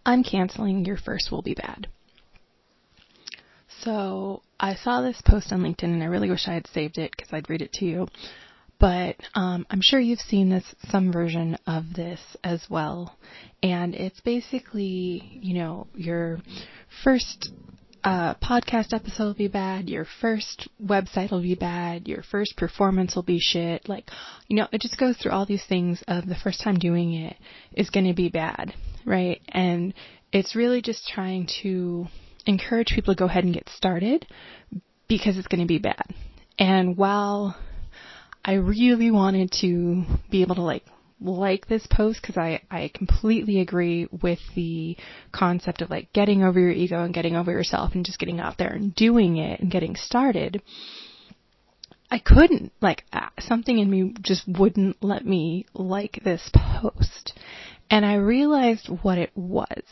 I'm canceling your first will be bad. So I saw this post on LinkedIn and I really wish I had saved it because I'd read it to you. But I'm sure you've seen some version of this as well. And it's basically, your first podcast episode will be bad. Your first website will be bad. Your first performance will be shit. It just goes through all these things of the first time doing it is going to be bad, right? And it's really just trying to encourage people to go ahead and get started because it's going to be bad. And while I really wanted to be able to like this post because I completely agree with the concept of getting over your ego and getting over yourself and just getting out there and doing it and getting started. I couldn't, something in me just wouldn't let me like this post. And I realized what it was.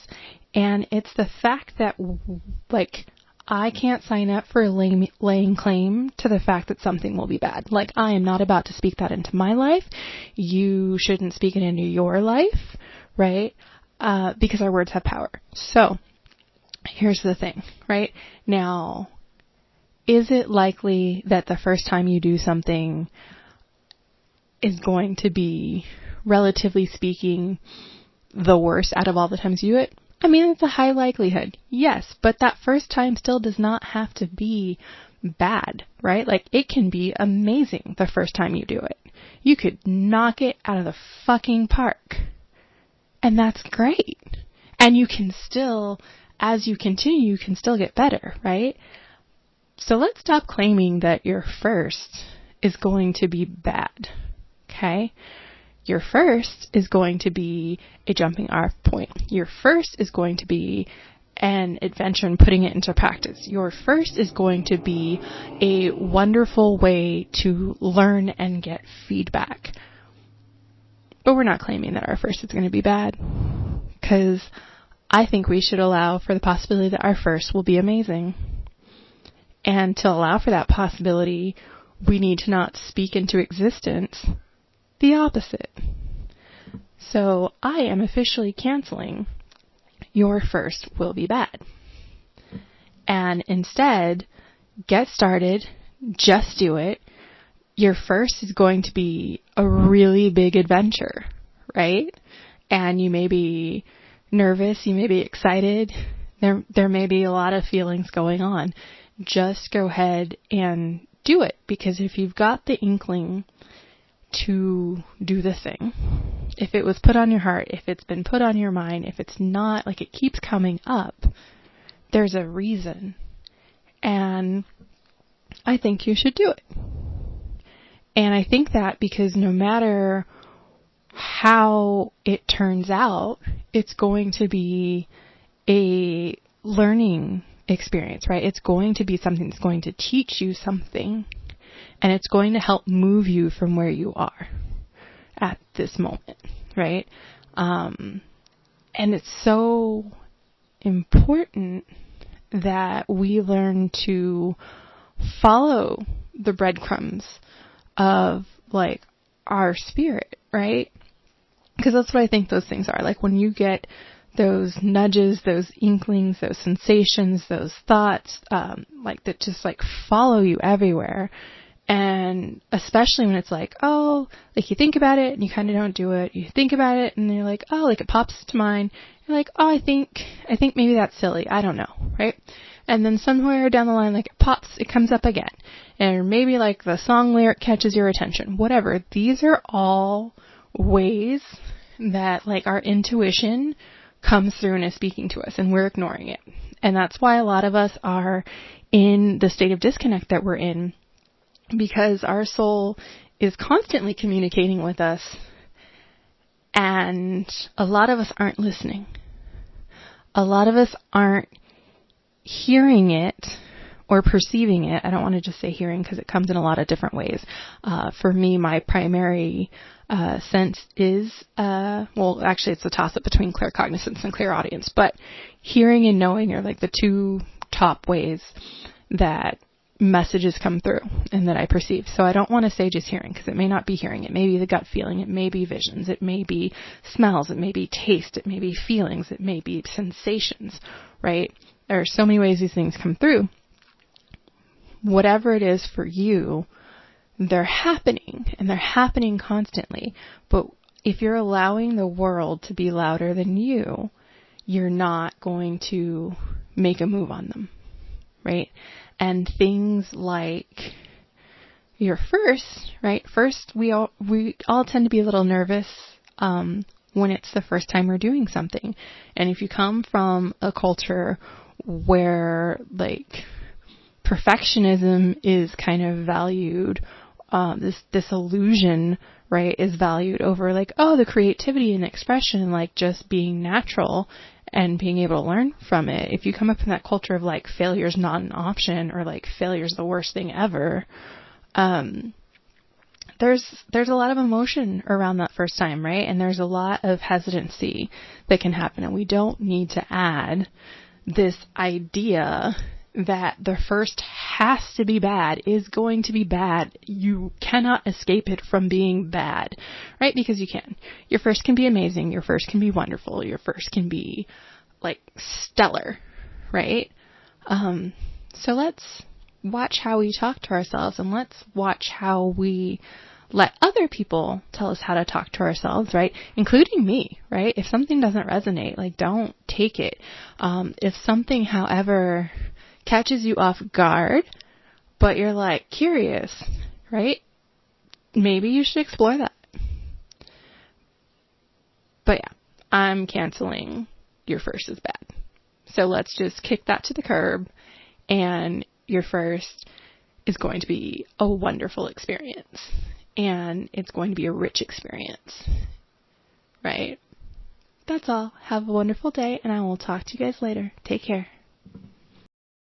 And it's the fact that I can't sign up for laying claim to the fact that something will be bad. I am not about to speak that into my life. You shouldn't speak it into your life, right? Because our words have power. So here's the thing, right? Now, is it likely that the first time you do something is going to be, relatively speaking, the worst out of all the times you do it? I mean, it's a high likelihood, yes, but that first time still does not have to be bad, right? It can be amazing the first time you do it. You could knock it out of the fucking park, and that's great. And you can still, as you continue, you can still get better, right? So let's stop claiming that your first is going to be bad, okay? Your first is going to be a jumping off point. Your first is going to be an adventure in putting it into practice. Your first is going to be a wonderful way to learn and get feedback. But we're not claiming that our first is going to be bad, because I think we should allow for the possibility that our first will be amazing. And to allow for that possibility, we need to not speak into existence the opposite. So I am officially canceling your first will be bad. And instead, get started, just do it. Your first is going to be a really big adventure, right? And you may be nervous, you may be excited, there may be a lot of feelings going on. Just go ahead and do it, because if you've got the inkling to do the thing, if it was put on your heart, if it's been put on your mind, if it's not, it keeps coming up, there's a reason. And I think you should do it. And I think that because no matter how it turns out, it's going to be a learning experience, right? It's going to be something that's going to teach you something. And it's going to help move you from where you are at this moment, right? And it's so important that we learn to follow the breadcrumbs of our spirit, right? Because that's what I think those things are. When you get those nudges, those inklings, those sensations, those thoughts, that just follow you everywhere. And especially when it's you think about it and you kind of don't do it. You think about it and you're it pops to mind. You're I think maybe that's silly. I don't know, right? And then somewhere down the line, it comes up again. And maybe the song lyric catches your attention. Whatever. These are all ways that our intuition comes through and is speaking to us, and we're ignoring it. And that's why a lot of us are in the state of disconnect that we're in, because our soul is constantly communicating with us, and a lot of us aren't listening. A lot of us aren't hearing it or perceiving it. I don't want to just say hearing, because it comes in a lot of different ways. For me, my primary sense is, actually it's a toss-up between claircognizance and clairaudience, but hearing and knowing are the two top ways that messages come through and that I perceive. So I don't want to say just hearing, because it may not be hearing. It may be the gut feeling. It may be visions. It may be smells. It may be taste. It may be feelings. It may be sensations, right? There are so many ways these things come through. Whatever it is for you, they're happening, and they're happening constantly. But if you're allowing the world to be louder than you, you're not going to make a move on them, right? And things like your first, right? First, we all tend to be a little nervous when it's the first time we're doing something. And if you come from a culture where like perfectionism is kind of valued, this illusion, right, is valued over like, oh, the creativity and expression and like just being natural and being able to learn from it. If you come up in that culture of like failure's not an option, or like failure's the worst thing ever, there's a lot of emotion around that first time, right? And there's a lot of hesitancy that can happen, and we don't need to add this idea that the first has to be bad, is going to be bad. You cannot escape it from being bad, right? Because you can. Your first can be amazing. Your first can be wonderful. Your first can be like stellar, right? So let's watch how we talk to ourselves, and let's watch how we let other people tell us how to talk to ourselves, right? Including me, right? If something doesn't resonate, like don't take it. If something, however, catches you off guard, but you're like curious, right? Maybe you should explore that. But yeah, I'm canceling your first is bad. So let's just kick that to the curb, and your first is going to be a wonderful experience, and it's going to be a rich experience, right? That's all. Have a wonderful day, and I will talk to you guys later. Take care.